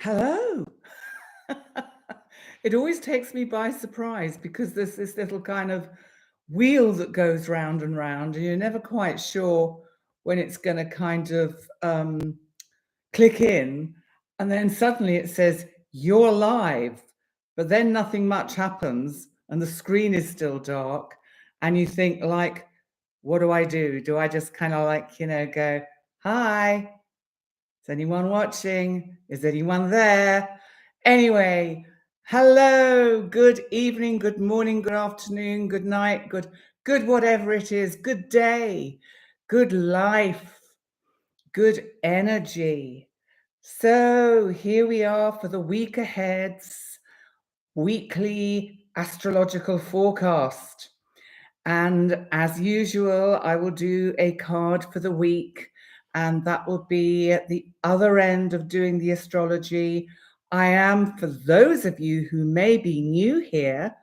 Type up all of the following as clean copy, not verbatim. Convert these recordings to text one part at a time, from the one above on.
Hello. It always takes me by surprise because there's this little kind of wheel that goes round and round, and you're never quite sure when it's going to kind of click in. And then suddenly it says, "You're live," but then nothing much happens, and the screen is still dark. And you think, like, what do I do? Do I just kind of go, "Hi? Is anyone watching? Is anyone there?" Anyway, hello, good evening, good morning, good afternoon, good night, good whatever it is, good day, good life, good energy. So here we are for the week ahead's weekly astrological forecast. And as usual, I will do a card for the week, and that will be at the other end of doing the astrology. I am, for those of you who may be new here,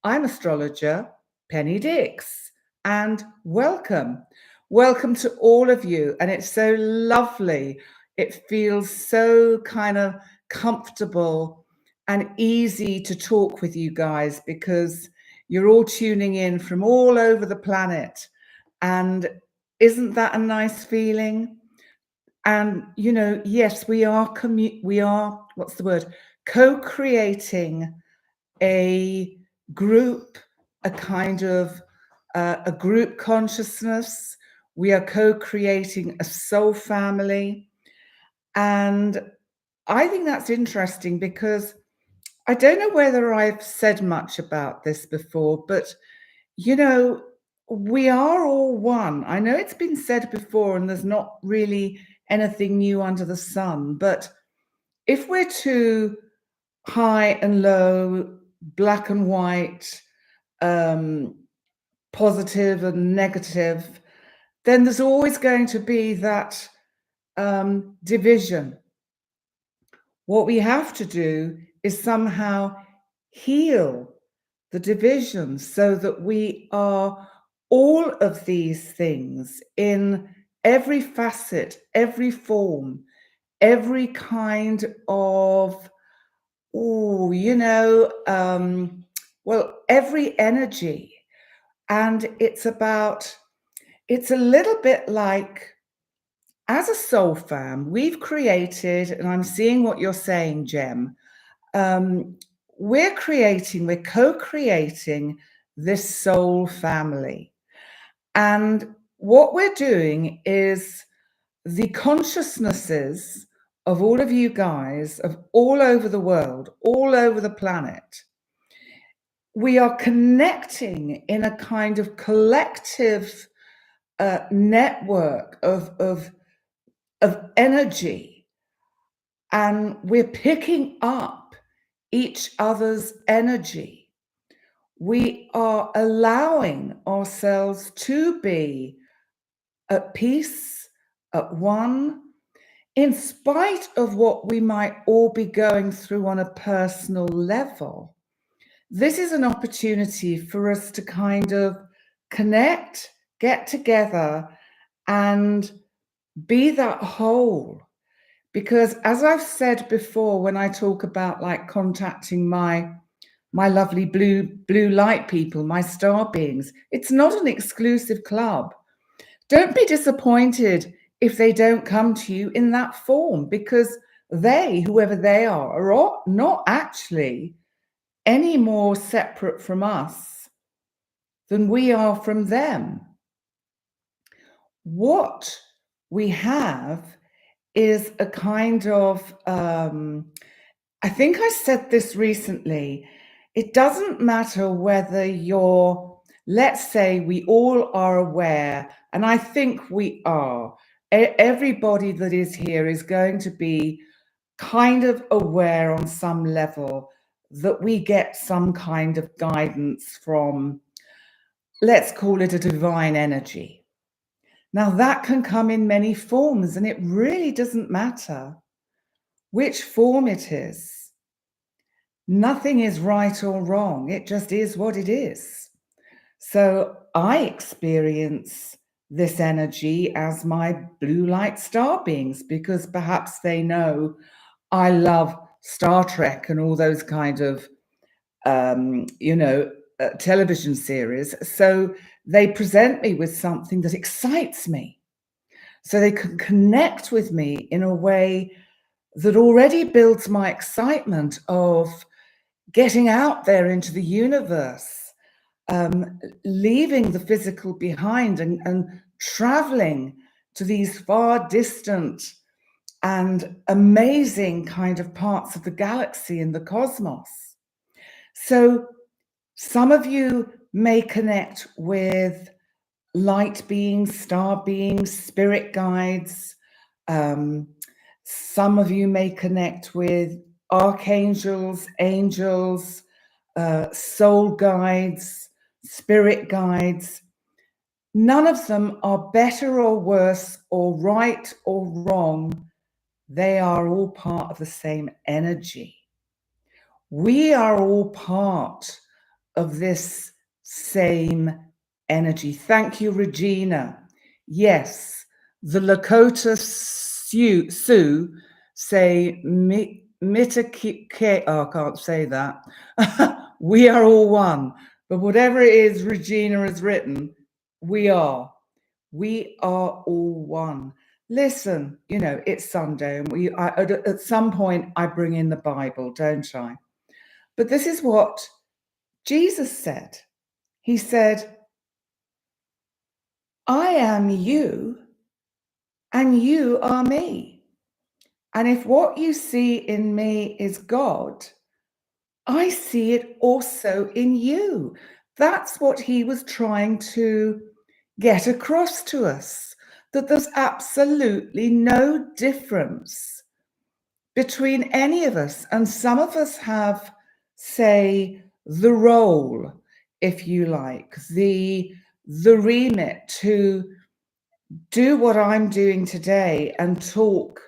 I'm Astrologer Penny Dix, and welcome. Welcome to all of you, and it's so lovely. It feels so kind of comfortable and easy to talk with you guys because you're all tuning in from all over the planet. And isn't that a nice feeling? And, yes, we are, what's the word? Co-creating a group, a kind of a group consciousness. We are co-creating a soul family. And I think that's interesting because I don't know whether I've said much about this before, but we are all one. I know it's been said before and there's not really anything new under the sun, but if we're too high and low, black and white, positive and negative, then there's always going to be that division. What we have to do is somehow heal the division so that we are all of these things in every facet, every form, every kind of, every energy. And it's a little bit like, as a soul fam, we've created, and I'm seeing what you're saying, Jem, we're co-creating this soul family. And what we're doing is the consciousnesses of all of you guys, of all over the world, all over the planet, we are connecting in a kind of collective network of energy, and we're picking up each other's energy. We are allowing ourselves to be at peace, at one, in spite of what we might all be going through on a personal level. This is an opportunity for us to kind of connect, get together, and be that whole. Because as I've said before, when I talk about like contacting my lovely blue light people, my star beings, it's not an exclusive club. Don't be disappointed if they don't come to you in that form, because they, whoever they are not actually any more separate from us than we are from them. What we have is a kind of, I think I said this recently, it doesn't matter whether let's say we all are aware, and I think we are, everybody that is here is going to be kind of aware on some level that we get some kind of guidance from, let's call it a divine energy. Now that can come in many forms, and it really doesn't matter which form it is. Nothing is right or wrong. It just is what it is. So I experience this energy as my blue light star beings, because perhaps they know I love Star Trek and all those kind of, television series. So they present me with something that excites me. So they can connect with me in a way that already builds my excitement of getting out there into the universe, leaving the physical behind and traveling to these far distant and amazing kind of parts of the galaxy and the cosmos. So some of you may connect with light beings, star beings, spirit guides. Some of you may connect with archangels, angels, soul guides, spirit guides. None of them are better or worse or right or wrong. They are all part of the same energy. We are all part of this same energy. Thank you, Regina. Yes, the Lakota Sioux say mitake. Oh, I can't say that. We are all one. But whatever it is Regina has written, we are. We are all one. Listen, it's Sunday, and at some point I bring in the Bible, don't I? But this is what Jesus said. He said, I am you and you are me. And if what you see in me is God, I see it also in you. That's what he was trying to get across to us, that there's absolutely no difference between any of us. And some of us have, say, the role, if you like, the remit to do what I'm doing today and talk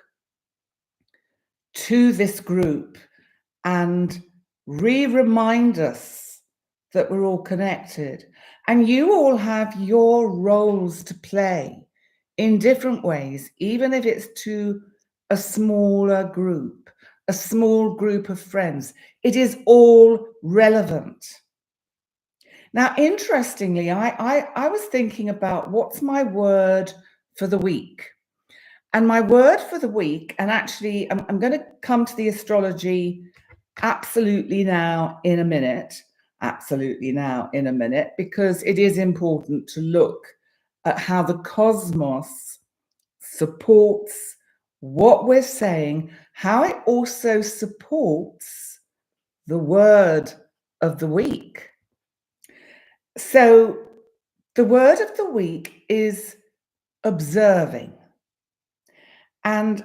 to this group and remind us that we're all connected. And you all have your roles to play in different ways, even if it's to a smaller group, a small group of friends. It is all relevant. Now, interestingly, I was thinking about what's my word for the week. And my word for the week, and actually I'm going to come to the astrology absolutely now in a minute, because it is important to look at how the cosmos supports what we're saying, how it also supports the word of the week. So the word of the week is observing. And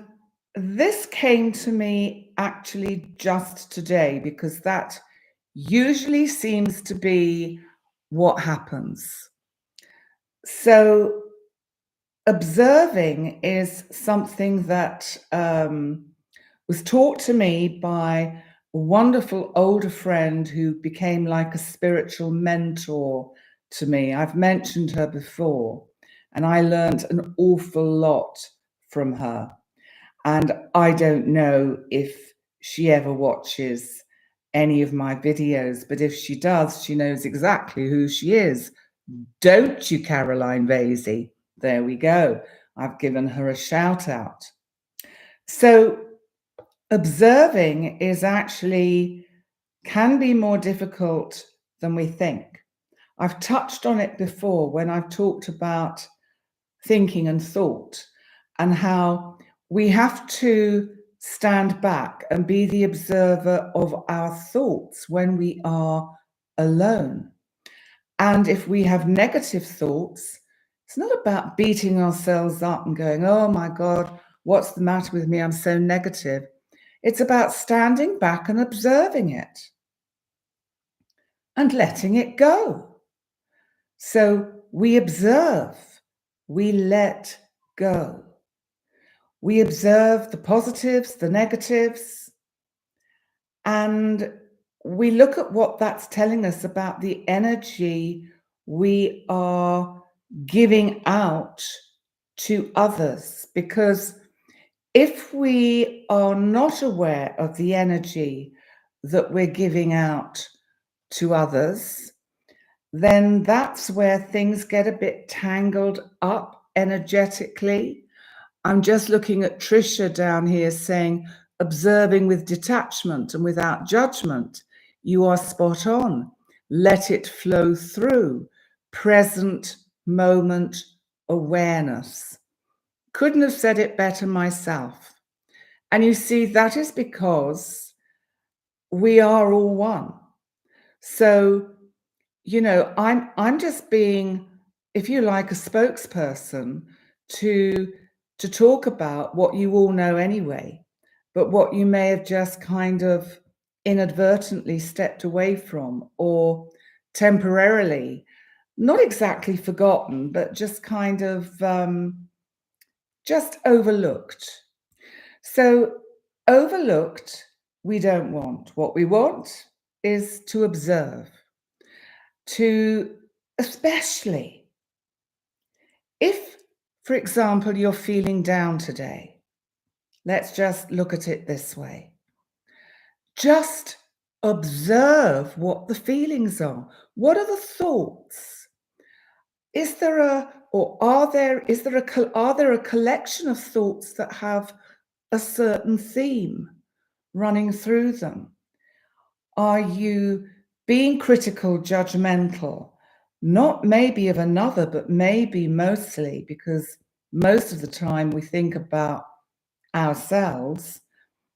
this came to me actually just today, because that usually seems to be what happens. So observing is something that was taught to me by a wonderful older friend who became like a spiritual mentor to me. I've mentioned her before, and I learned an awful lot from her. And I don't know if she ever watches any of my videos, but if she does, she knows exactly who she is. Don't you, Caroline Vasey? There we go. I've given her a shout out. So observing is actually can be more difficult than we think. I've touched on it before when I've talked about thinking and thought, and how we have to stand back and be the observer of our thoughts when we are alone. And if we have negative thoughts, it's not about beating ourselves up and going, oh my God, what's the matter with me? I'm so negative. It's about standing back and observing it and letting it go. So we observe, we let go. We observe the positives, the negatives, and we look at what that's telling us about the energy we are giving out to others, because if we are not aware of the energy that we're giving out to others, then that's where things get a bit tangled up energetically. I'm just looking at Trisha down here saying, observing with detachment and without judgment. You are spot on. Let it flow through. Present moment awareness. Couldn't have said it better myself. And you see, that is because we are all one. So, you know, I'm just being, if you like, a spokesperson to talk about what you all know anyway, but what you may have just kind of inadvertently stepped away from, or temporarily, not exactly forgotten, but just kind of just overlooked. So overlooked, we don't want. What we want is to observe, to, especially if, for example, you're feeling down today. Let's just look at it this way. Just observe what the feelings are. What are the thoughts? Is there a, or are there a collection of thoughts that have a certain theme running through them? Are you being critical, judgmental, not maybe of another, but maybe mostly, because most of the time we think about ourselves.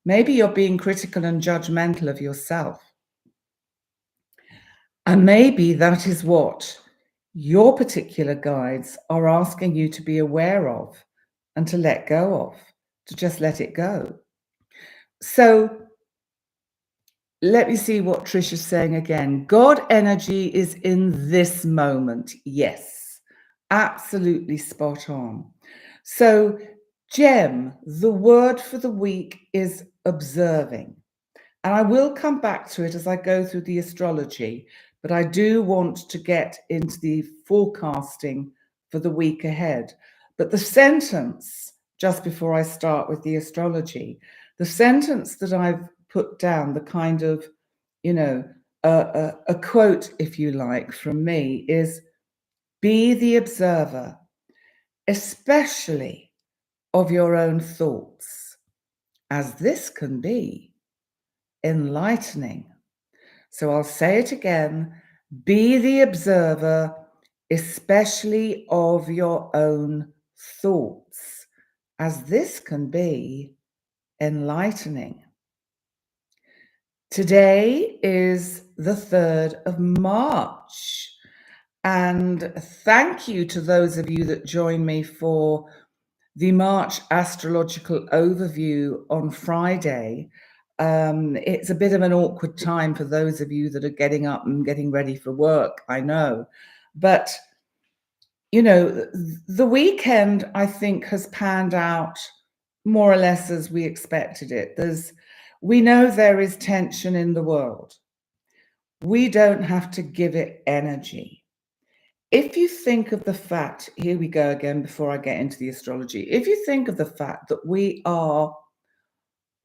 Maybe you're being critical and judgmental of yourself. And maybe that is what your particular guides are asking you to be aware of and to let go of, to just let it go. So let me see what Trish is saying again. God energy is in this moment. Yes, absolutely spot on. So, Gem, the word for the week is observing. And I will come back to it as I go through the astrology, but I do want to get into the forecasting for the week ahead. But the sentence, just before I start with the astrology, the sentence that I've put down, the kind of, you know, a quote, if you like, from me is, be the observer, especially of your own thoughts, as this can be enlightening. So I'll say it again, be the observer, especially of your own thoughts, as this can be enlightening. Today is the 3rd of March, and thank you to those of you that joined me for the March Astrological Overview on Friday. It's a bit of an awkward time for those of you that are getting up and getting ready for work, I know. But, you know, the weekend, I think, has panned out more or less as we expected it. We know there is tension in the world. We don't have to give it energy. If you think of the fact, here we go again before I get into the astrology, if you think of the fact that we are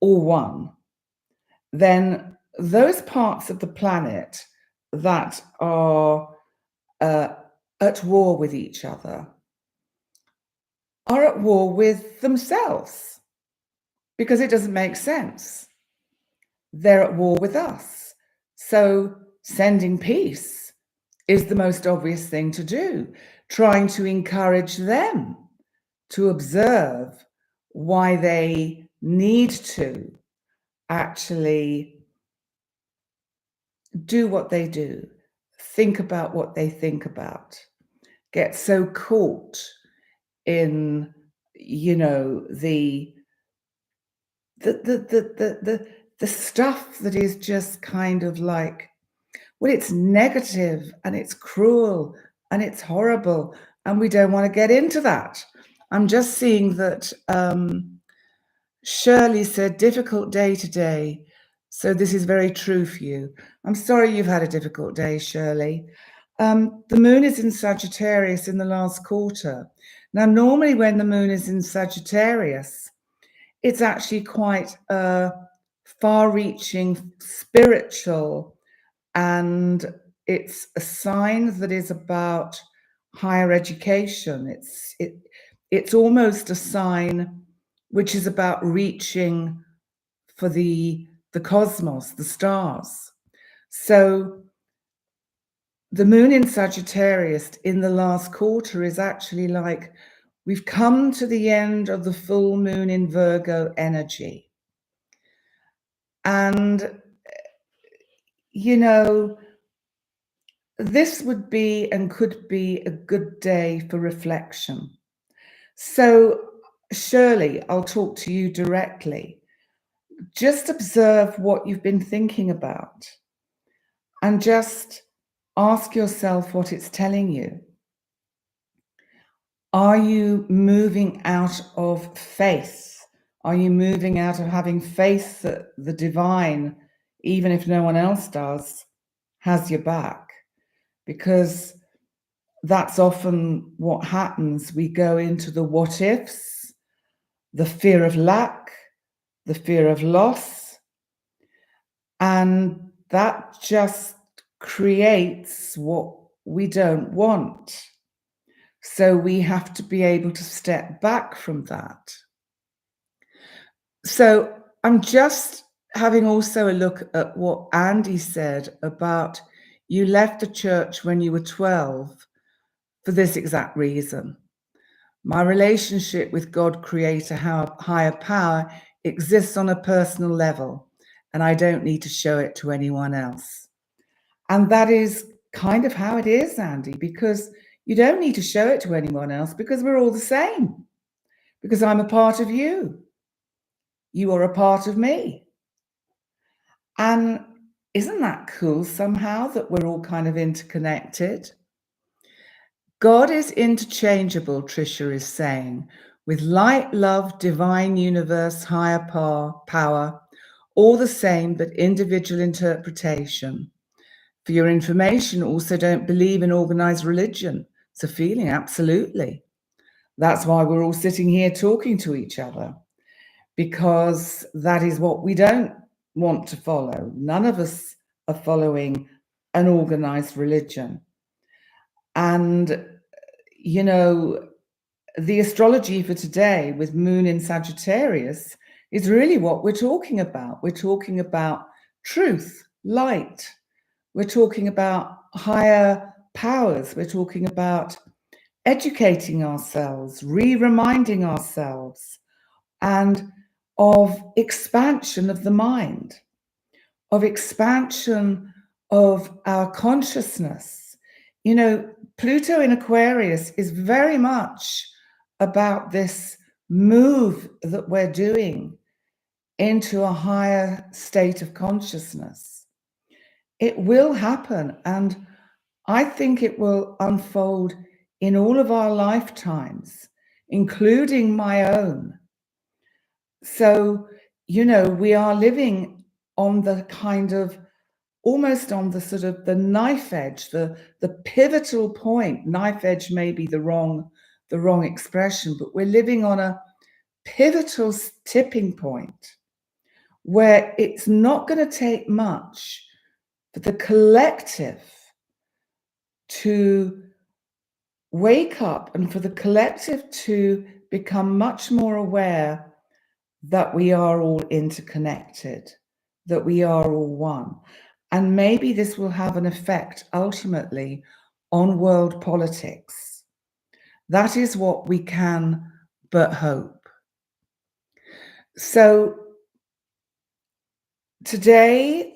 all one, then those parts of the planet that are at war with each other are at war with themselves, because it doesn't make sense. They're at war with us. So sending peace is the most obvious thing to do, trying to encourage them to observe why they need to actually do what they do, think about what they think about, get so caught in, you know, the stuff that is just kind of like, well, it's negative and it's cruel and it's horrible, and we don't want to get into that. I'm just seeing that Shirley said, difficult day today. So this is very true for you. I'm sorry you've had a difficult day, Shirley. The moon is in Sagittarius in the last quarter. Now, normally when the moon is in Sagittarius, it's actually quite far-reaching, spiritual, and it's a sign that is about higher education. It's almost a sign which is about reaching for the cosmos, the stars. So the moon in Sagittarius in the last quarter is actually like we've come to the end of the full moon in Virgo energy. And, you know, this would be and could be a good day for reflection. So, Shirley, I'll talk to you directly. Just observe what you've been thinking about and just ask yourself what it's telling you. Are you moving out of faith? Are you moving out of having faith that the divine, even if no one else does, has your back? Because that's often what happens. We go into the what ifs, the fear of lack, the fear of loss, and that just creates what we don't want. So we have to be able to step back from that. So I'm just having also a look at what Andy said about you left the church when you were 12 for this exact reason. My relationship with God, Creator, higher power, exists on a personal level, and I don't need to show it to anyone else. And that is kind of how it is, Andy, because you don't need to show it to anyone else because we're all the same. Because I'm a part of you. You are a part of me. And isn't that cool somehow that we're all kind of interconnected? God is interchangeable, Trisha is saying, with light, love, divine universe, higher power, all the same, but individual interpretation. For your information, also don't believe in organized religion. It's a feeling, absolutely. That's why we're all sitting here talking to each other, because that is what we don't want to follow. None of us are following an organized religion. And, you know, the astrology for today with Moon in Sagittarius is really what we're talking about. We're talking about truth, light. We're talking about higher powers. We're talking about educating ourselves, reminding ourselves, and of expansion of the mind, of expansion of our consciousness. You know, Pluto in Aquarius is very much about this move that we're doing into a higher state of consciousness. It will happen, and I think it will unfold in all of our lifetimes, including my own. So, you know, we are living on the kind of, almost on the sort of the knife edge, the pivotal point. Knife edge may be the wrong expression, but we're living on a pivotal tipping point where it's not going to take much for the collective to wake up and for the collective to become much more aware that we are all interconnected, that we are all one. And maybe this will have an effect ultimately on world politics. That is what we can but hope. So today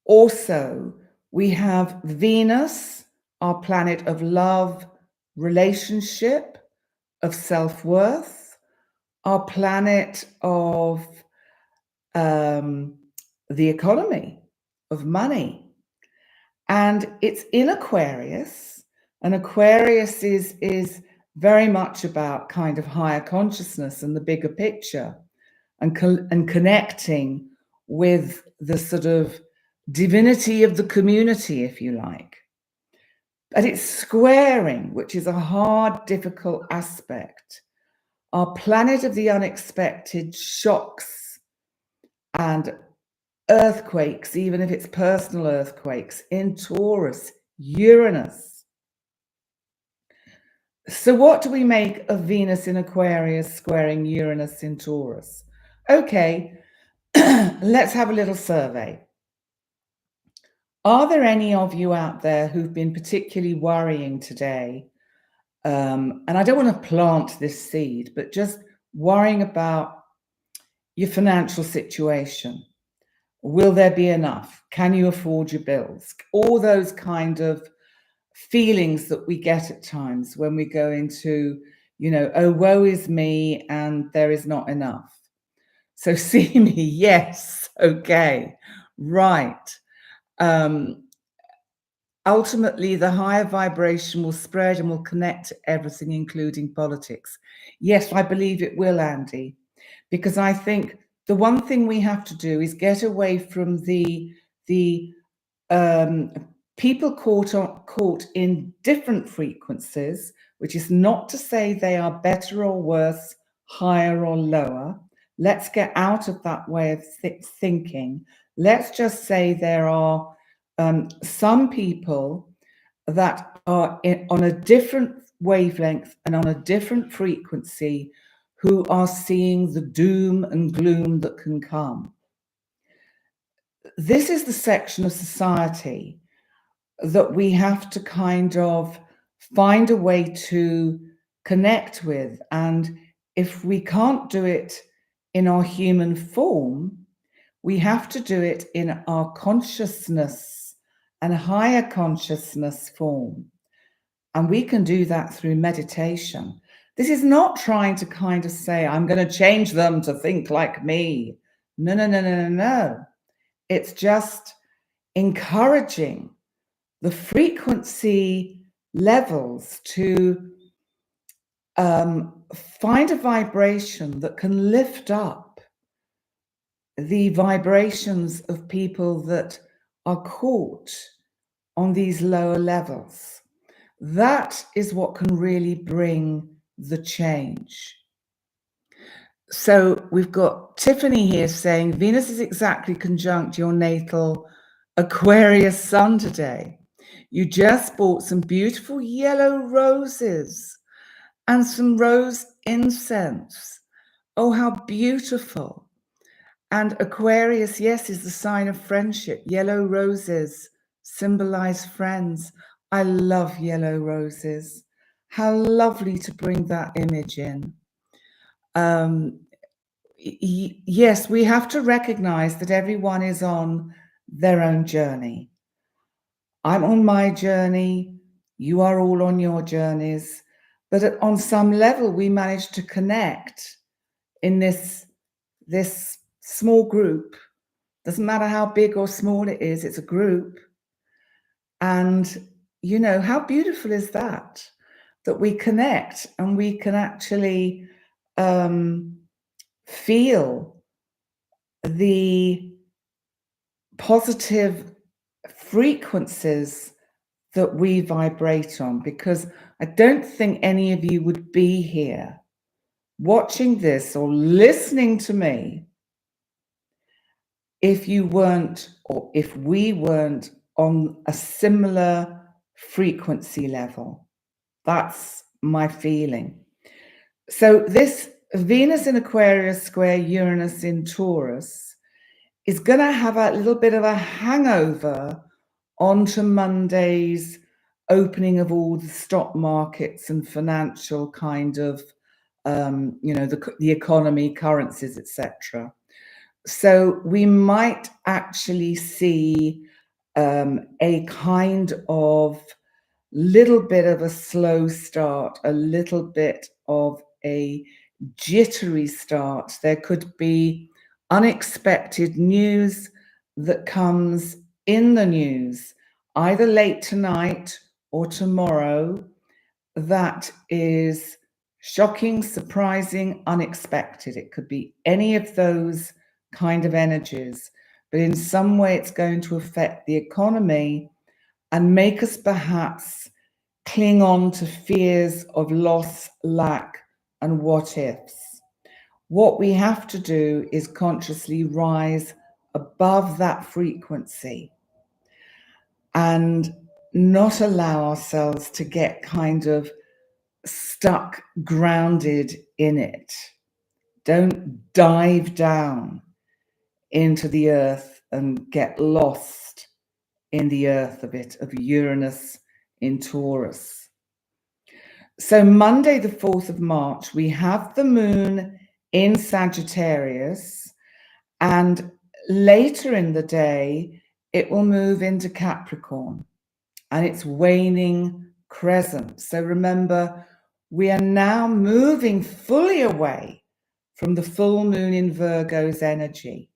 also we have Venus, our planet of love, relationship, of self-worth, our planet of the economy, of money. And it's in Aquarius, and Aquarius is very much about kind of higher consciousness and the bigger picture, and connecting with the sort of divinity of the community, if you like. But it's squaring, which is a hard, difficult aspect our planet of the unexpected, shocks and earthquakes, even if it's personal earthquakes, in Taurus, Uranus. So what do we make of Venus in Aquarius squaring Uranus in Taurus? Okay, let's have a little survey. Are there any of you out there who've been particularly worrying today? And I don't want to plant this seed, but just worrying about your financial situation. Will there be enough? Can you afford your bills? All those kind of feelings that we get at times when we go into, oh, woe is me, and there is not enough. So see me, yes, okay, right. Ultimately, the higher vibration will spread and will connect to everything, including politics. Yes, I believe it will, Andy, because I think the one thing we have to do is get away from the people caught in different frequencies, which is not to say they are better or worse, higher or lower. Let's get out of that way of thinking. Let's just say there are some people that are on a different wavelength and on a different frequency who are seeing the doom and gloom that can come. This is the section of society that we have to kind of find a way to connect with. And if we can't do it in our human form, we have to do it in our consciousness and higher consciousness form. And we can do that through meditation. This is not trying to kind of say, I'm going to change them to think like me. No, no, no, no, no, no. It's just encouraging the frequency levels to find a vibration that can lift up the vibrations of people that are caught on these lower levels. That is what can really bring the change. So we've got Tiffany here saying Venus is exactly conjunct your natal Aquarius sun today. You just bought some beautiful yellow roses and some rose incense. Oh, how beautiful. And Aquarius, yes, is the sign of friendship. Yellow roses symbolize friends. I love yellow roses. How lovely to bring that image in. Yes, we have to recognize that everyone is on their own journey. I'm on my journey. You are all on your journeys. But on some level, we manage to connect in this small group. Doesn't matter how big or small it is, it's a group. And, how beautiful is that? That we connect and we can actually feel the positive frequencies that we vibrate on, because I don't think any of you would be here watching this or listening to me if you weren't, or if we weren't on a similar frequency level. That's my feeling. So this Venus in Aquarius square Uranus in Taurus is going to have a little bit of a hangover onto Monday's opening of all the stock markets and financial kind of, the economy, currencies, etc. So we might actually see a kind of little bit of a slow start, a little bit of a jittery start. There could be unexpected news that comes in the news, either late tonight or tomorrow, that is shocking, surprising, unexpected. It could be any of those kind of energies, but in some way it's going to affect the economy and make us perhaps cling on to fears of loss, lack, and what ifs. What we have to do is consciously rise above that frequency and not allow ourselves to get kind of stuck, grounded in it. Don't dive down into the earth and get lost in the earth of it, of Uranus in Taurus. So Monday, the 4th of March, we have the moon in Sagittarius, and later in the day, it will move into Capricorn, and it's waning crescent. So remember, we are now moving fully away from the full moon in Virgo's energy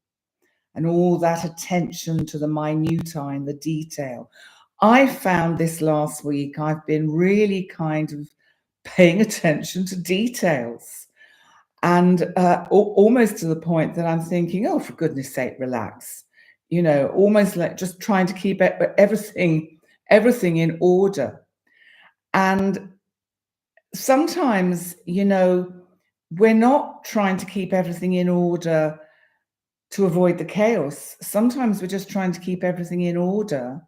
and all that attention to the minutiae and the detail. I found this last week, I've been really kind of paying attention to details, and almost to the point that I'm thinking, oh, for goodness sake, relax. You know, almost like just trying to keep everything in order. And sometimes, you know, we're not trying to keep everything in order to avoid the chaos. Sometimes we're just trying to keep everything in order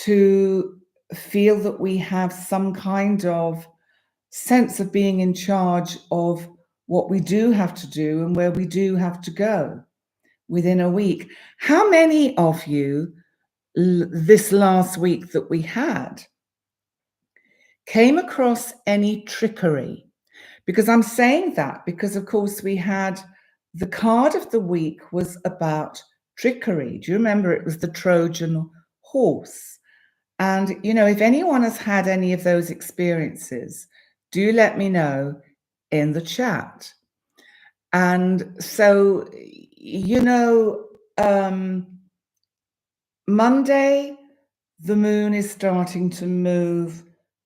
to feel that we have some kind of sense of being in charge of what we do have to do and where we do have to go within a week. How many of you this last week that we had came across any trickery? Because I'm saying that because, of course, we had the card of the week was about trickery. Do you remember? It was the Trojan horse. And, you know, if anyone has had any of those experiences, do let me know in the chat. And so, you know, Monday, the moon is starting to move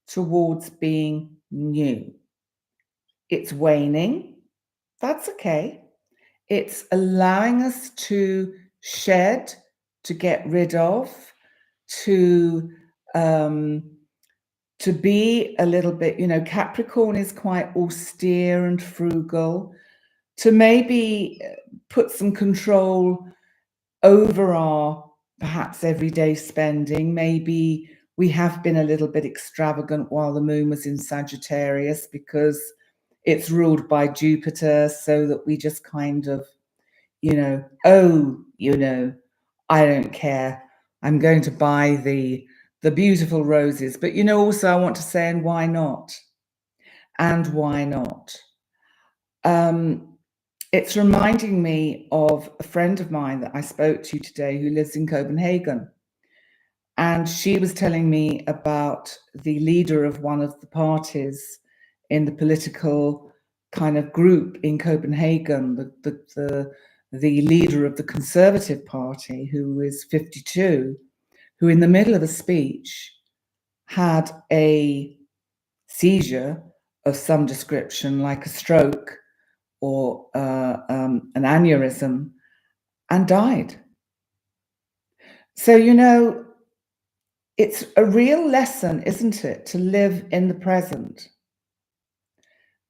towards being new. It's waning. That's okay. It's allowing us to shed, to get rid of, to be a little bit, you know, Capricorn is quite austere and frugal, to maybe put some control over our perhaps everyday spending. Maybe we have been a little bit extravagant while the moon was in Sagittarius because it's ruled by Jupiter, so that we just kind of, you know, oh, you know, I don't care. I'm going to buy the beautiful roses. But, you know, also I want to say, and why not? And why not? It's reminding me of a friend of mine that I spoke to today who lives in Copenhagen. And she was telling me about the leader of one of the parties in the political kind of group in Copenhagen, the leader of the Conservative Party, who is 52, who in the middle of a speech had a seizure of some description, like a stroke or an aneurysm, and died. So, you know, it's a real lesson, isn't it, to live in the present.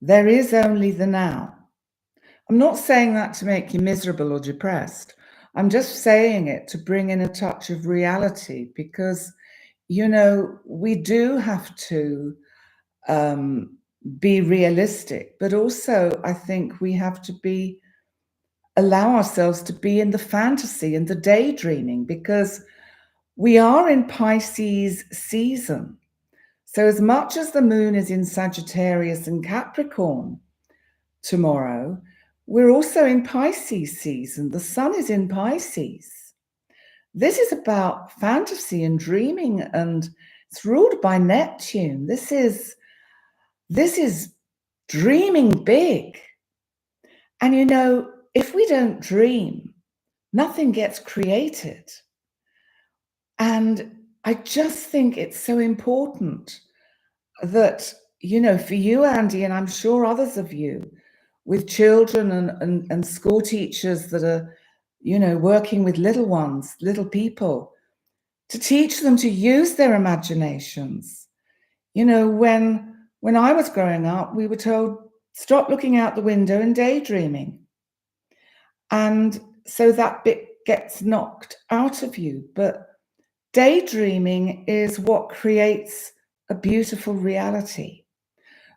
There is only the now. I'm not saying that to make you miserable or depressed. I'm just saying it to bring in a touch of reality, because, you know, we do have to be realistic, but also I think we have to allow ourselves to be in the fantasy and the daydreaming, because we are in Pisces season. So as much as the moon is in Sagittarius and Capricorn tomorrow, we're also in Pisces season. The sun is in Pisces. This is about fantasy and dreaming, and it's ruled by Neptune. This is dreaming big. And, you know, if we don't dream, nothing gets created. And I just think it's so important that, you know, for you, Andy, and I'm sure others of you with children and school teachers that are, you know, working with little ones, little people, to teach them to use their imaginations. You know, when I was growing up, we were told, stop looking out the window and daydreaming. And so that bit gets knocked out of you. But daydreaming is what creates a beautiful reality.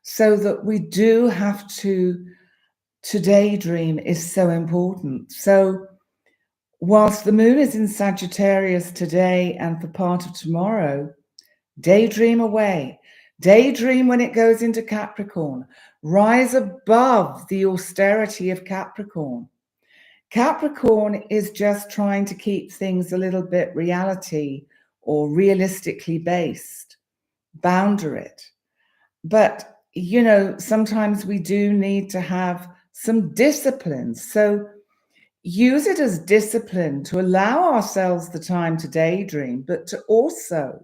So that we do have to daydream is so important. So whilst the moon is in Sagittarius today and for part of tomorrow, daydream away. Daydream when it goes into Capricorn. Rise above the austerity of Capricorn. Capricorn is just trying to keep things a little bit reality or realistically based, boundary it. But, you know, sometimes we do need to have some discipline. So use it as discipline to allow ourselves the time to daydream, but to also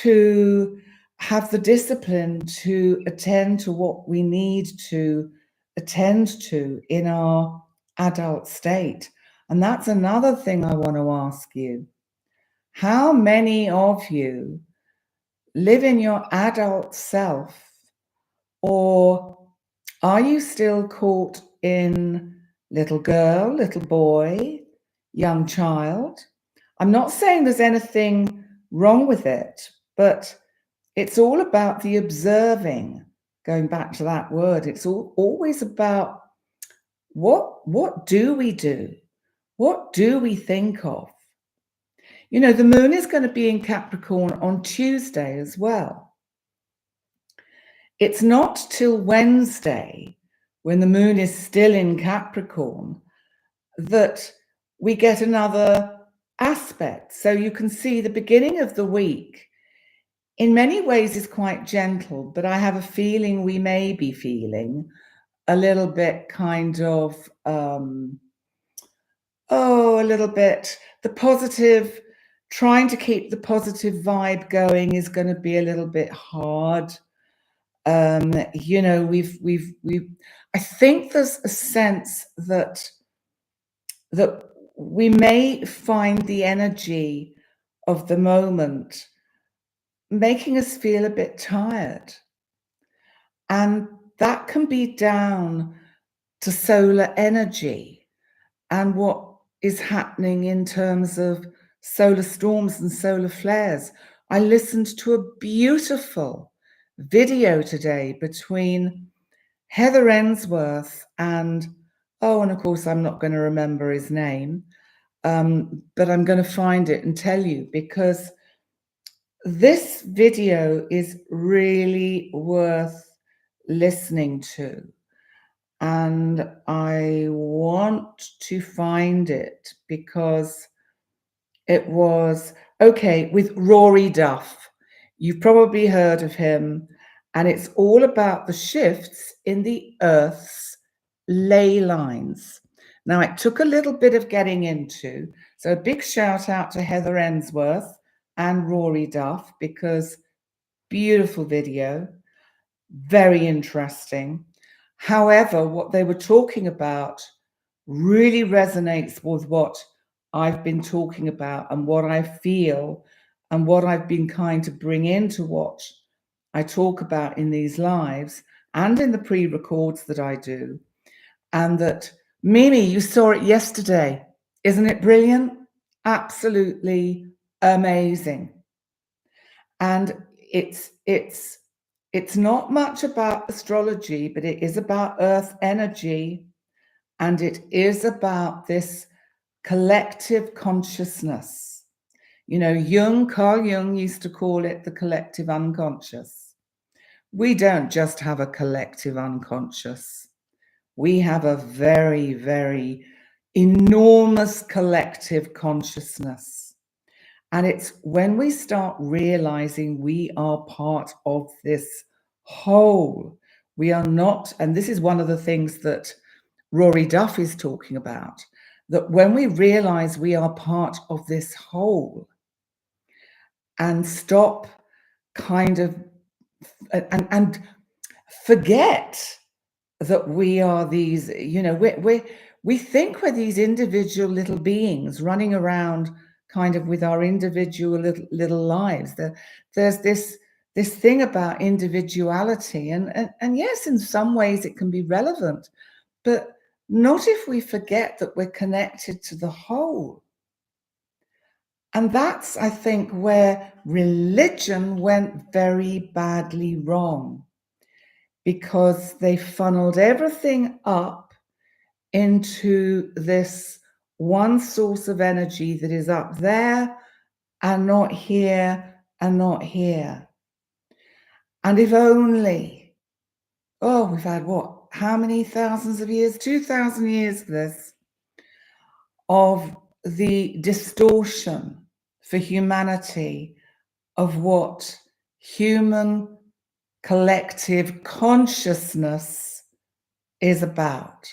to have the discipline to attend to what we need to attend to in our adult state. And that's another thing I want to ask you. How many of you live in your adult self, or are you still caught in little girl, little boy, young child? I'm not saying there's anything wrong with it, but it's all about the observing. Going back to that word, it's always about what do we do? What do we think of? You know, the moon is going to be in Capricorn on Tuesday as well. It's not till Wednesday, when the moon is still in Capricorn, that we get another aspect. So you can see the beginning of the week in many ways is quite gentle, but I have a feeling we may be feeling a little bit kind of, a little bit, the positive, trying to keep the positive vibe going is going to be a little bit hard. You know, I think there's a sense that we may find the energy of the moment making us feel a bit tired. And that can be down to solar energy and what is happening in terms of solar storms and solar flares. I listened to a beautiful video today between Heather Ensworth and of course, I'm not going to remember his name, but I'm going to find it and tell you, because this video is really worth listening to. And I want to find it because it was, with Rory Duff. You've probably heard of him. And it's all about the shifts in the Earth's ley lines. Now, it took a little bit of getting into. So a big shout out to Heather Ensworth and Rory Duff, because beautiful video, very interesting. However, what they were talking about really resonates with what I've been talking about and what I feel and what I've been kind to bring into what I talk about in these lives and in the pre-records that I do. And that, Mimi, you saw it yesterday. Isn't it brilliant? Absolutely amazing. And it's not much about astrology, but it is about earth energy, and it is about this collective consciousness. You know, Carl Jung used to call it the collective unconscious. We don't just have a collective unconscious. We have a very, very enormous collective consciousness. And it's when we start realizing we are part of this whole, we are not, and this is one of the things that Rory Duff is talking about, that when we realize we are part of this whole and stop kind of, and forget that we are these, you know, we think we're these individual little beings running around kind of with our individual little lives. There's this this thing about individuality. And yes, in some ways it can be relevant, but not if we forget that we're connected to the whole. And that's, I think, where religion went very badly wrong, because they funneled everything up into this one source of energy that is up there and not here and not here. And if only, we've had what? How many thousands of years? 2,000 years of this, of the distortion for humanity of what human collective consciousness is about.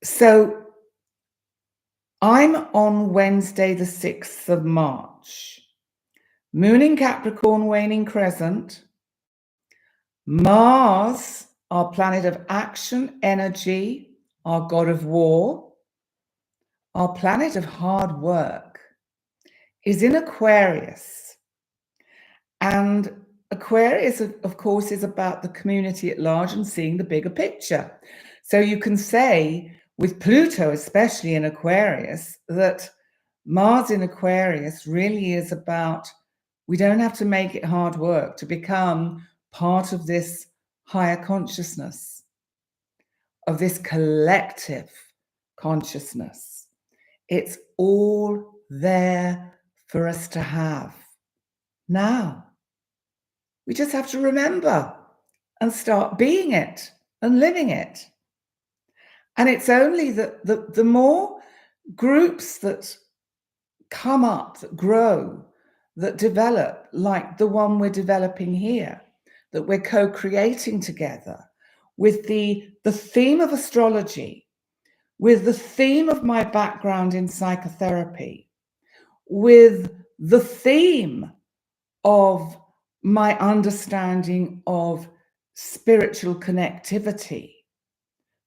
So I'm on Wednesday, the 6th of March. Moon in Capricorn, waning crescent. Mars, our planet of action, energy, our god of war, our planet of hard work, is in Aquarius. And Aquarius, of course, is about the community at large and seeing the bigger picture. So you can say, with Pluto, especially in Aquarius, that Mars in Aquarius really is about, we don't have to make it hard work to become part of this higher consciousness, of this collective consciousness. It's all there for us to have. Now, we just have to remember and start being it and living it. And it's only that the more groups that come up, that grow, that develop, like the one we're developing here, that we're co-creating together, with the theme of astrology, with the theme of my background in psychotherapy, with the theme of my understanding of spiritual connectivity,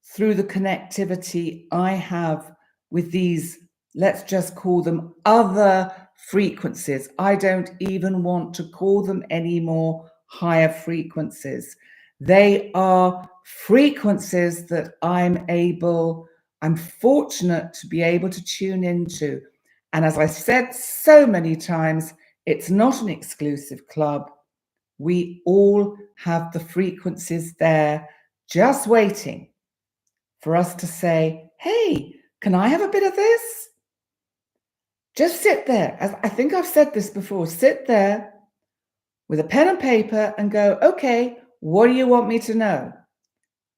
through the connectivity I have with these, let's just call them other frequencies. I don't even want to call them anymore higher frequencies. They are frequencies that I'm fortunate to be able to tune into. And as I said so many times, it's not an exclusive club. We all have the frequencies there, just waiting for us to say, hey, can I have a bit of this? Just sit there. As I think I've said this before, sit there with a pen and paper and go, okay, what do you want me to know?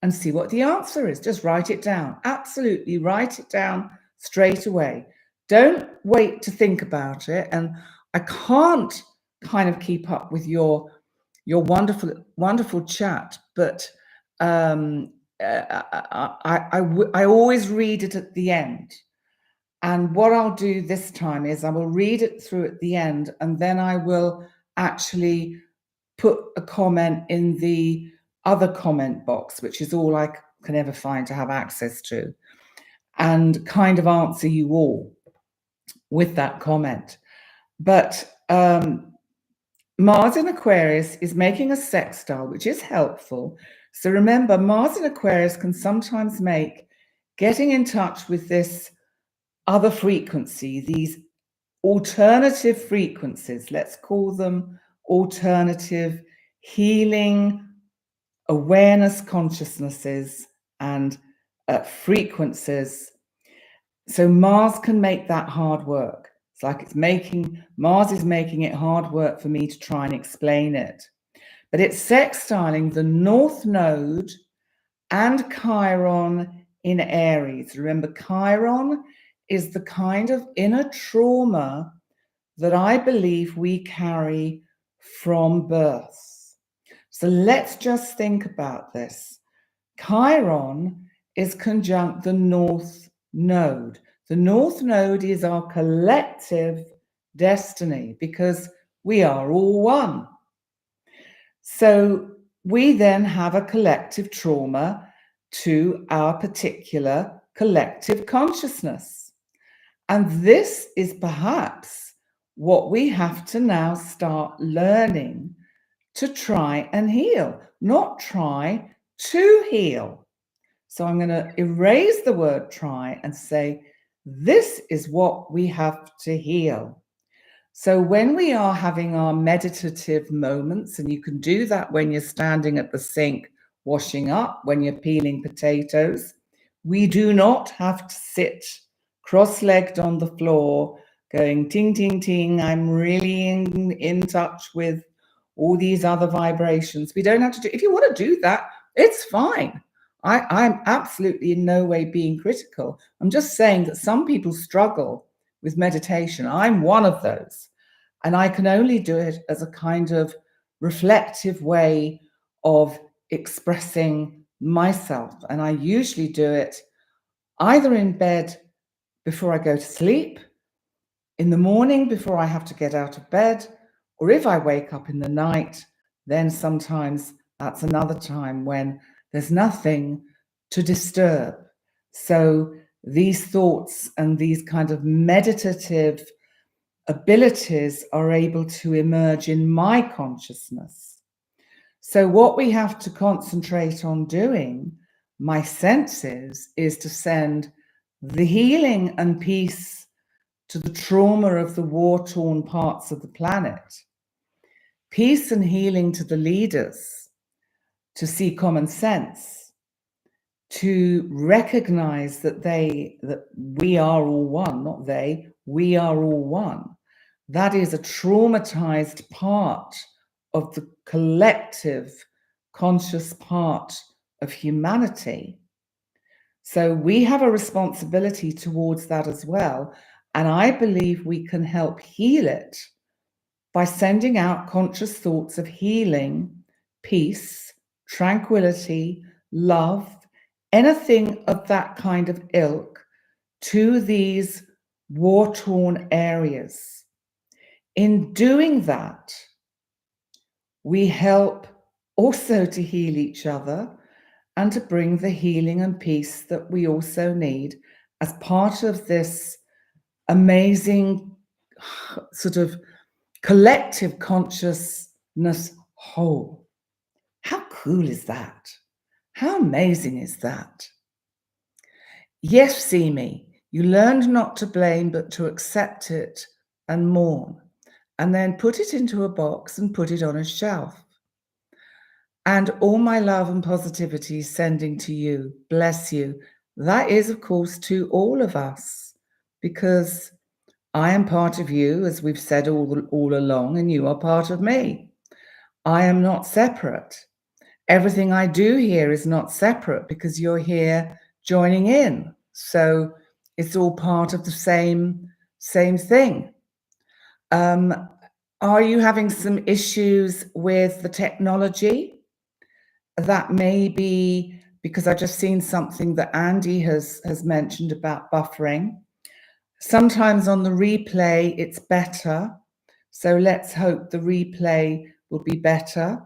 And see what the answer is. Just write it down. Absolutely, write it down straight away. Don't wait to think about it. And I can't kind of keep up with your wonderful chat, but I always read it at the end. And what I'll do this time is I will read it through at the end, and then I will actually put a comment in the other comment box, which is all I can ever find to have access to, and kind of answer you all with that comment. But Mars in Aquarius is making a sextile, which is helpful. So remember, Mars in Aquarius can sometimes make getting in touch with this other frequency, these alternative frequencies, let's call them alternative healing awareness consciousnesses and frequencies. So Mars can make that hard work. It's like Mars is making it hard work for me to try and explain it. But it's sextiling the North Node and Chiron in Aries. Remember, Chiron is the kind of inner trauma that I believe we carry from birth. So let's just think about this. Chiron is conjunct the North Node. The North Node is our collective destiny because we are all one. So we then have a collective trauma to our particular collective consciousness. And this is perhaps what we have to now start learning to try and heal, not try to heal. So I'm going to erase the word try and say, this is what we have to heal. So when we are having our meditative moments, and you can do that when you're standing at the sink washing up, when you're peeling potatoes, we do not have to sit cross-legged on the floor going ting, ting, ting. I'm really in touch with all these other vibrations. We don't have to do, if you want to do that, it's fine. I'm absolutely in no way being critical. I'm just saying that some people struggle with meditation. I'm one of those. And I can only do it as a kind of reflective way of expressing myself. And I usually do it either in bed before I go to sleep, in the morning before I have to get out of bed, or if I wake up in the night, then sometimes that's another time when there's nothing to disturb. So these thoughts and these kind of meditative abilities are able to emerge in my consciousness. So what we have to concentrate on doing, my senses, is to send the healing and peace to the trauma of the war-torn parts of the planet, peace and healing to the leaders, to see common sense, to recognize that we are all one, not they, we are all one. That is a traumatized part of the collective conscious part of humanity. So we have a responsibility towards that as well. And I believe we can help heal it by sending out conscious thoughts of healing, peace, tranquility, love, anything of that kind of ilk to these war-torn areas. In doing that, we help also to heal each other and to bring the healing and peace that we also need as part of this amazing sort of collective consciousness whole. How cool is that? How amazing is that? Yes, see me. You learned not to blame, but to accept it and mourn, and then put it into a box and put it on a shelf. And all my love and positivity sending to you. Bless you. That is, of course, to all of us, because I am part of you, as we've said all along, and you are part of me. I am not separate. Everything I do here is not separate because you're here joining in. So it's all part of the same thing. Are you having some issues with the technology? That may be because I've just seen something that Andy has mentioned about buffering. Sometimes on the replay, it's better. So let's hope the replay will be better.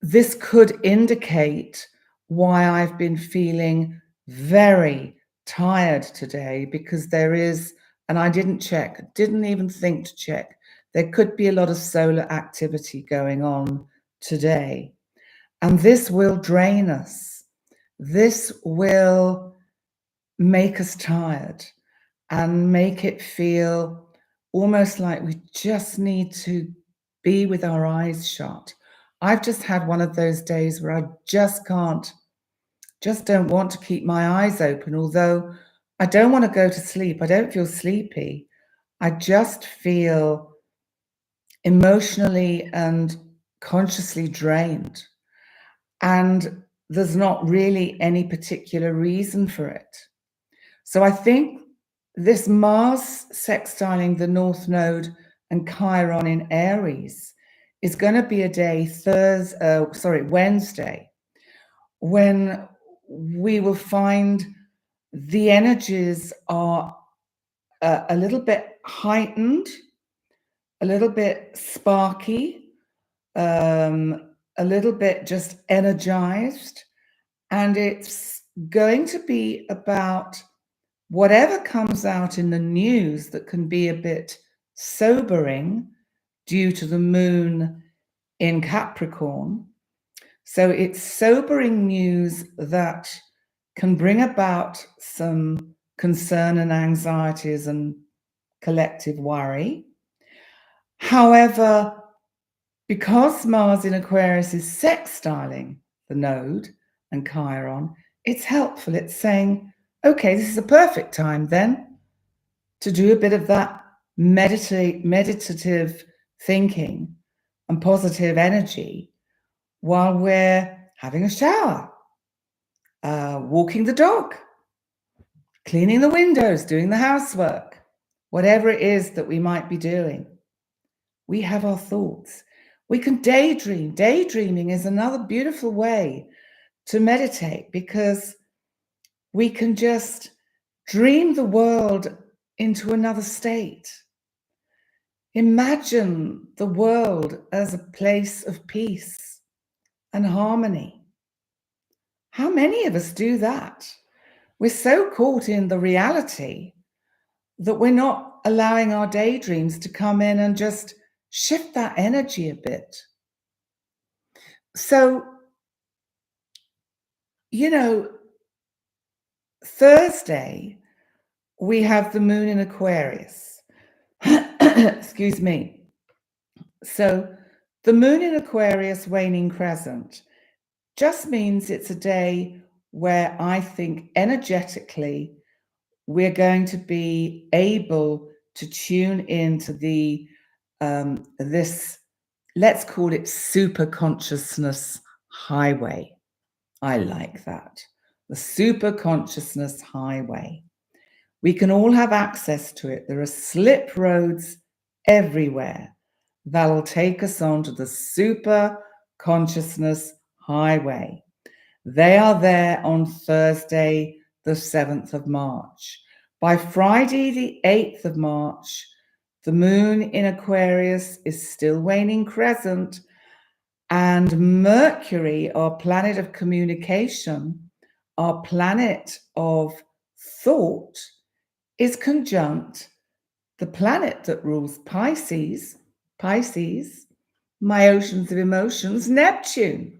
This could indicate why I've been feeling very tired today, because there is, and I didn't even think to check, there could be a lot of solar activity going on today. And this will drain us. This will make us tired and make it feel almost like we just need to be with our eyes shut. I've just had one of those days where I just don't want to keep my eyes open, although I don't want to go to sleep. I don't feel sleepy. I just feel emotionally and consciously drained. And there's not really any particular reason for it. So I think this Mars sextiling the North Node and Chiron in Aries is going to be a day, Wednesday, when we will find the energies are a little bit heightened, a little bit sparky, a little bit just energized, and it's going to be about whatever comes out in the news that can be a bit sobering due to the moon in Capricorn. So it's sobering news that can bring about some concern and anxieties and collective worry. However, because Mars in Aquarius is sextiling the node and Chiron, it's helpful. It's saying, okay, this is a perfect time then to do a bit of that meditative thinking and positive energy while we're having a shower, walking the dog, cleaning the windows, doing the housework, whatever it is that we might be doing. We have our thoughts. We can daydream. Daydreaming is another beautiful way to meditate because we can just dream the world into another state. Imagine the world as a place of peace and harmony. How many of us do that? We're so caught in the reality that we're not allowing our daydreams to come in and just shift that energy a bit. So, Thursday, we have the moon in Aquarius. Excuse me. So, the moon in Aquarius waning crescent just means it's a day where I think energetically we're going to be able to tune into the this, let's call it superconsciousness highway. I like that. The superconsciousness highway. We can all have access to it. There are slip roads everywhere that'll take us onto the superconsciousness highway. They are there on Thursday, the 7th of March. By Friday, the 8th of March, the moon in Aquarius is still waning crescent, and Mercury, our planet of communication, our planet of thought, is conjunct the planet that rules Pisces, my oceans of emotions, Neptune.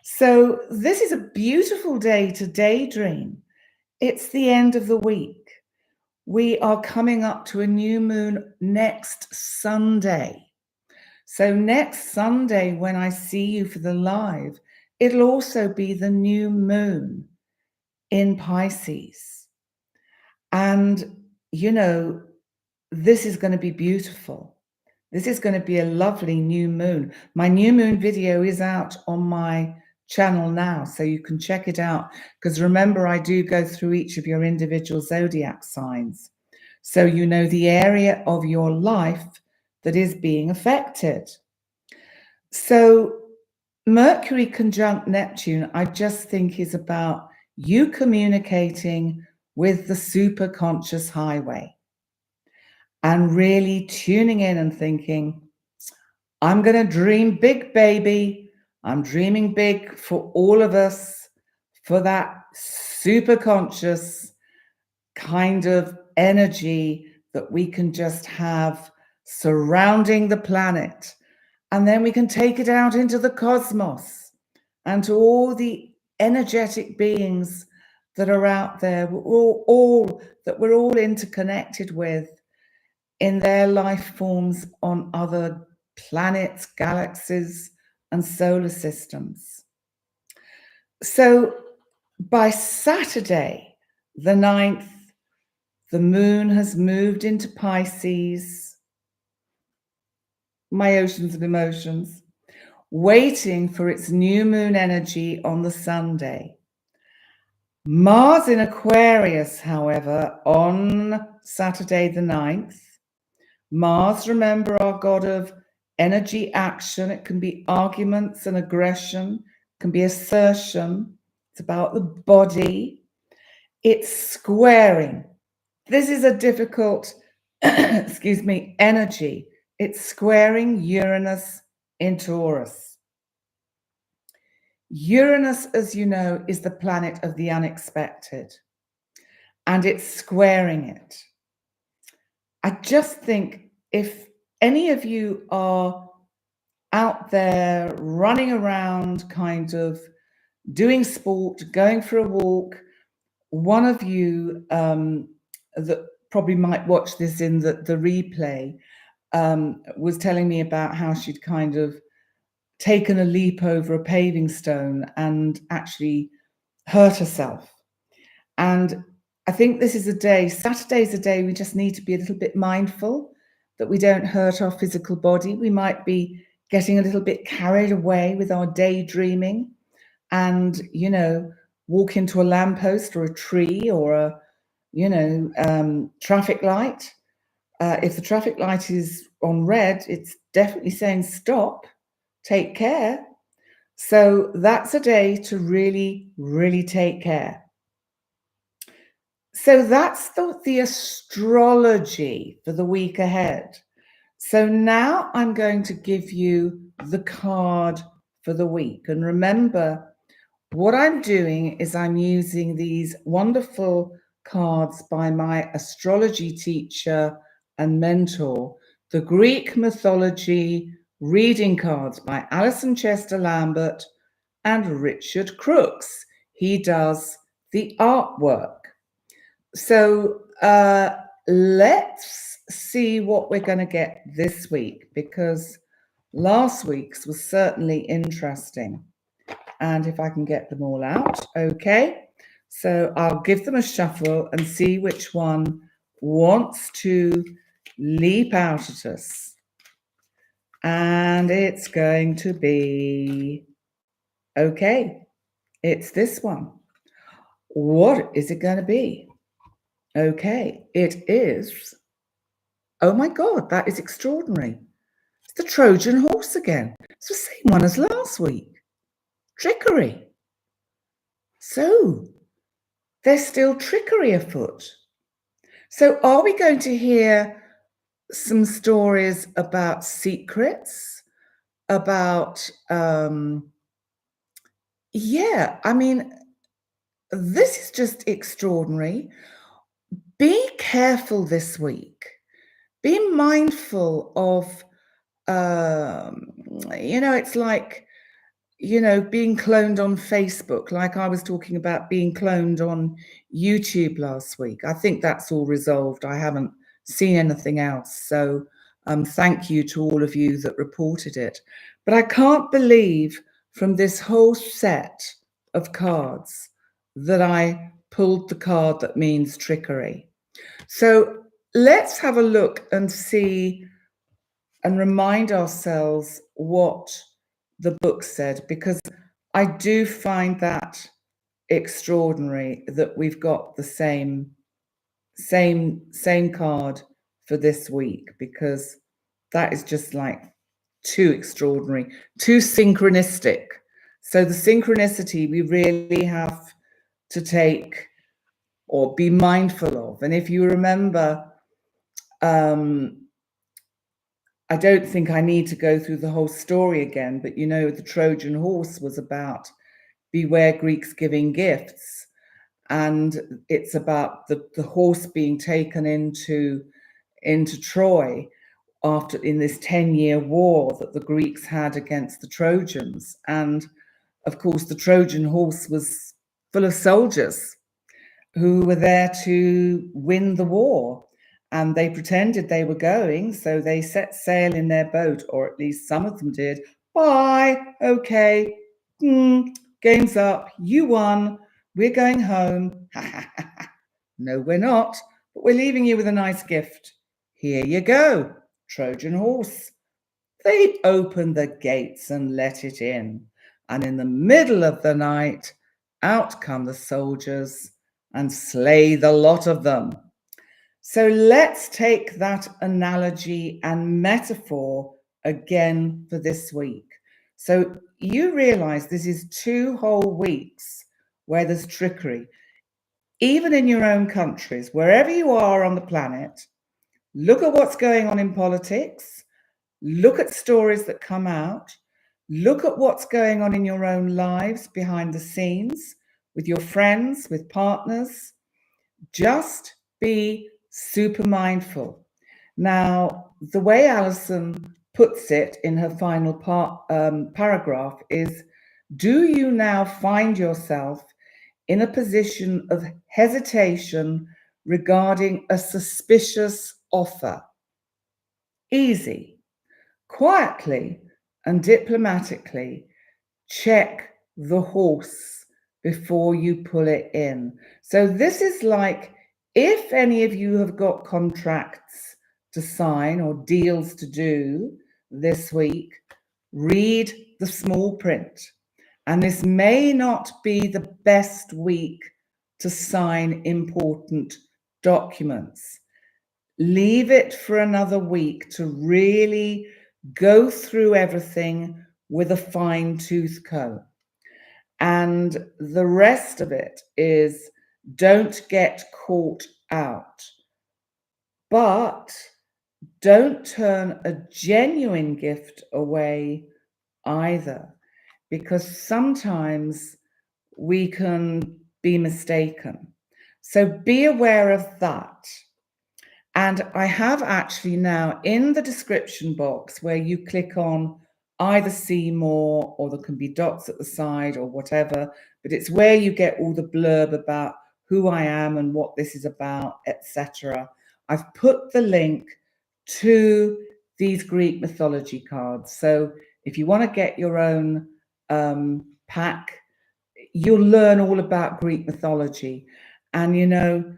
So this is a beautiful day to daydream. It's the end of the week. We are coming up to a new moon next Sunday. So next Sunday, when I see you for the live, it'll also be the new moon in Pisces. And, this is going to be beautiful. This is going to be a lovely new moon. My new moon video is out on my channel now, so you can check it out. Because remember, I do go through each of your individual zodiac signs. So you know the area of your life that is being affected. So Mercury conjunct Neptune, I just think is about you communicating with the superconscious highway and really tuning in and thinking, I'm going to dream big, baby. I'm dreaming big for all of us, for that superconscious kind of energy that we can just have surrounding the planet. And then we can take it out into the cosmos and to all the energetic beings that are out there, we're all interconnected with in their life forms on other planets, galaxies, and solar systems. So by Saturday, the 9th, the moon has moved into Pisces, my oceans of emotions, waiting for its new moon energy on the Sunday. Mars in Aquarius, however, on Saturday the 9th. Mars, remember, our god of energy action. It can be arguments and aggression. It can be assertion. It's about the body. It's squaring. This is a difficult, energy. It's squaring Uranus in Taurus. Uranus, as you know, is the planet of the unexpected, and it's squaring it. I just think if any of you are out there running around, kind of doing sport, going for a walk, one of you that probably might watch this in the replay was telling me about how she'd kind of taken a leap over a paving stone and actually hurt herself. And I think this is a day, Saturday's a day we just need to be a little bit mindful that we don't hurt our physical body. We might be getting a little bit carried away with our daydreaming and, you know, walk into a lamppost or a tree or a, you know, traffic light. If the traffic light is on red, it's definitely saying stop, take care. So that's a day to really, really take care. So that's the astrology for the week ahead. So now I'm going to give you the card for the week. And remember, what I'm doing is I'm using these wonderful cards by my astrology teacher and mentor, the Greek mythology reading cards by Alison Chester Lambert and Richard Crooks. He does the artwork. So let's see what we're going to get this week, because last week's was certainly interesting. And if I can get them all out, okay. So I'll give them a shuffle and see which one wants to leap out at us. And it's going to be, okay, it's this one. What is it going to be? Okay, it is, oh my God, that is extraordinary. It's the Trojan horse again. It's the same one as last week. Trickery. So there's still trickery afoot. So are we going to hear some stories about secrets, about, yeah, I mean, this is just extraordinary. Be careful this week. Be mindful of, you know, it's like, you know, being cloned on Facebook, like I was talking about being cloned on YouTube last week. I think that's all resolved. I haven't seen anything else. So thank you to all of you that reported it. But I can't believe from this whole set of cards that I pulled the card that means trickery. So let's have a look and see and remind ourselves what the book said, because I do find that extraordinary that we've got the same card for this week, because that is just like too extraordinary, too synchronistic. So the synchronicity we really have to take or be mindful of. And if you remember, I don't think I need to go through the whole story again, but you know, the Trojan horse was about beware Greeks giving gifts. And it's about the horse being taken into Troy after in this 10-year war that the Greeks had against the Trojans. And of course, the Trojan horse was full of soldiers who were there to win the war. And they pretended they were going, so they set sail in their boat, or at least some of them did. Bye, okay, game's up, you won, we're going home. No, we're not, but we're leaving you with a nice gift. Here you go, Trojan horse. They opened the gates and let it in. And in the middle of the night, out come the soldiers and slay the lot of them. So let's take that analogy and metaphor again for this week. So you realize this is 2 whole weeks where there's trickery. Even in your own countries, wherever you are on the planet, look at what's going on in politics, look at stories that come out, look at what's going on in your own lives behind the scenes, with your friends, with partners. Just be super mindful. Now, the way Alison puts it in her final paragraph is, do you now find yourself in a position of hesitation regarding a suspicious offer? Easy. Quietly and diplomatically check the horse before you pull it in. So this is like, if any of you have got contracts to sign or deals to do this week, read the small print. And this may not be the best week to sign important documents. Leave it for another week to really go through everything with a fine-tooth comb. And the rest of it is, don't get caught out. But don't turn a genuine gift away either, because sometimes we can be mistaken. So be aware of that. And I have actually now in the description box where you click on either see more, or there can be dots at the side or whatever, but it's where you get all the blurb about who I am and what this is about, etc. I've put the link to these Greek mythology cards. So if you want to get your own pack, you'll learn all about Greek mythology. And, you know,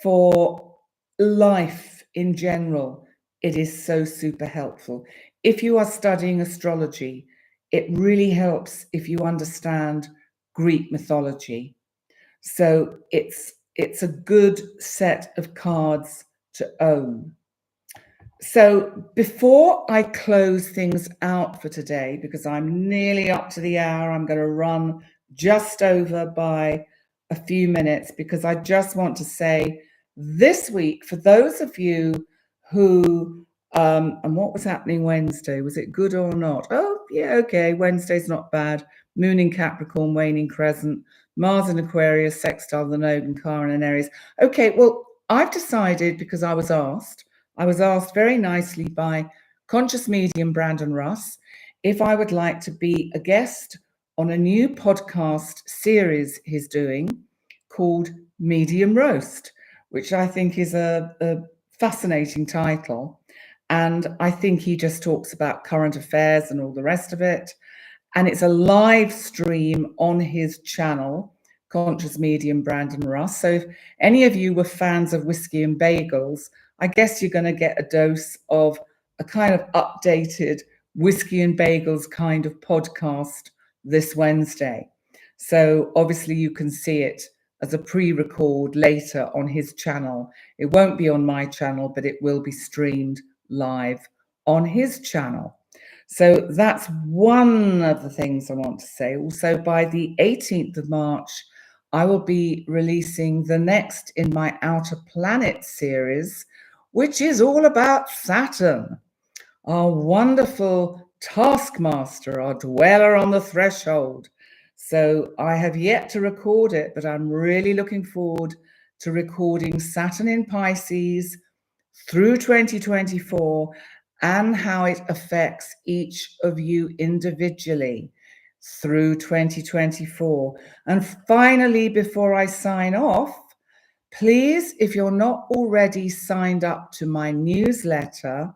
for life in general, it is so super helpful. If you are studying astrology, it really helps if you understand Greek mythology. So it's a good set of cards to own. So before I close things out for today, because I'm nearly up to the hour, I'm going to run just over by a few minutes, because I just want to say this week, for those of you who, and what was happening Wednesday? Was it good or not? Oh, yeah, okay, Wednesday's not bad. Moon in Capricorn, waning crescent, Mars in Aquarius, sextile the node, and Chiron in Aries. Okay, well, I've decided, because I was asked very nicely by conscious medium Brandon Russ if I would like to be a guest on a new podcast series he's doing called Medium Roast, which I think is a fascinating title. And I think he just talks about current affairs and all the rest of it. And it's a live stream on his channel, Conscious Medium Brandon Russ. So if any of you were fans of Whiskey and Bagels, I guess you're going to get a dose of a kind of updated Whiskey and Bagels kind of podcast this Wednesday. So obviously you can see it as a pre-record later on his channel. It won't be on my channel, but it will be streamed live on his channel. So that's one of the things I want to say. Also, by the 18th of March, I will be releasing the next in my Outer Planet series, which is all about Saturn, our wonderful taskmaster, our dweller on the threshold. So I have yet to record it, but I'm really looking forward to recording Saturn in Pisces through 2024 and how it affects each of you individually through 2024. And finally, before I sign off, please, if you're not already signed up to my newsletter,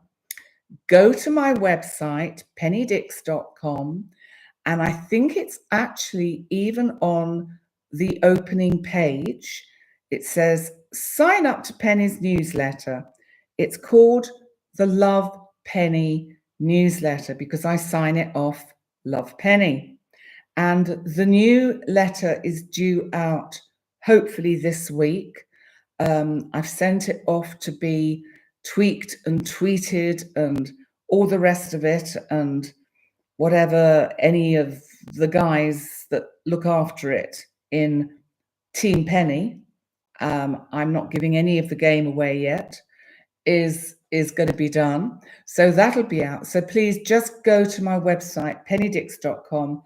go to my website, pennydix.com, and I think it's actually even on the opening page. It says, sign up to Penny's newsletter. It's called the Love Penny newsletter because I sign it off Love Penny. And the new letter is due out hopefully this week. I've sent it off to be tweaked and tweeted and all the rest of it, and whatever any of the guys that look after it in Team Penny, I'm not giving any of the game away yet, is going to be done. So that'll be out. So please just go to my website, pennydix.com,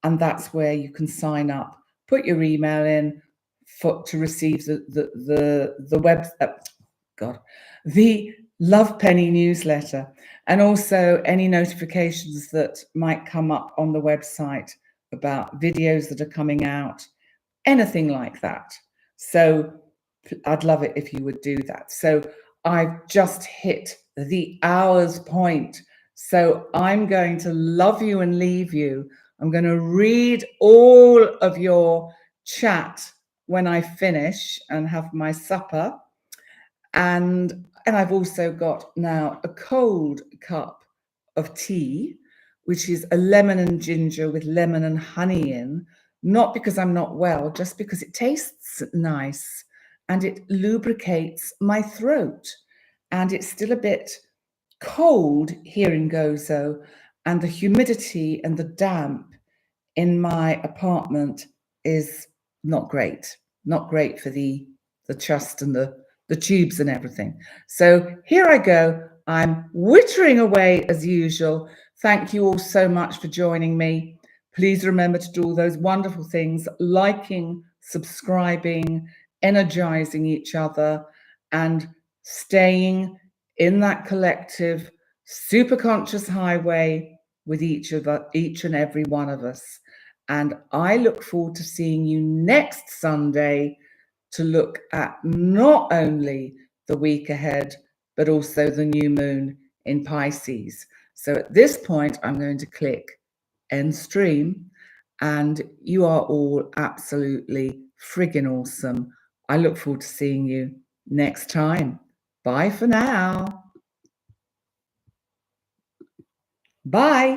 and that's where you can sign up, put your email in to receive the Love Penny newsletter, and also any notifications that might come up on the website about videos that are coming out, anything like that. So I'd love it if you would do that. So I've just hit the hour's point. So I'm going to love you and leave you. I'm going to read all of your chat when I finish and have my supper. And I've also got now a cold cup of tea, which is a lemon and ginger with lemon and honey in, not because I'm not well, just because it tastes nice and it lubricates my throat. And it's still a bit cold here in Gozo, and the humidity and the damp in my apartment is not great for the chest and the tubes and everything. So here I go. I'm wittering away as usual. Thank you all so much for joining me. Please remember to do all those wonderful things: liking, subscribing, energizing each other, and staying in that collective superconscious highway with each and every one of us. And I look forward to seeing you next Sunday to look at not only the week ahead, but also the new moon in Pisces. So at this point, I'm going to click end stream, and you are all absolutely friggin' awesome. I look forward to seeing you next time. Bye for now. Bye.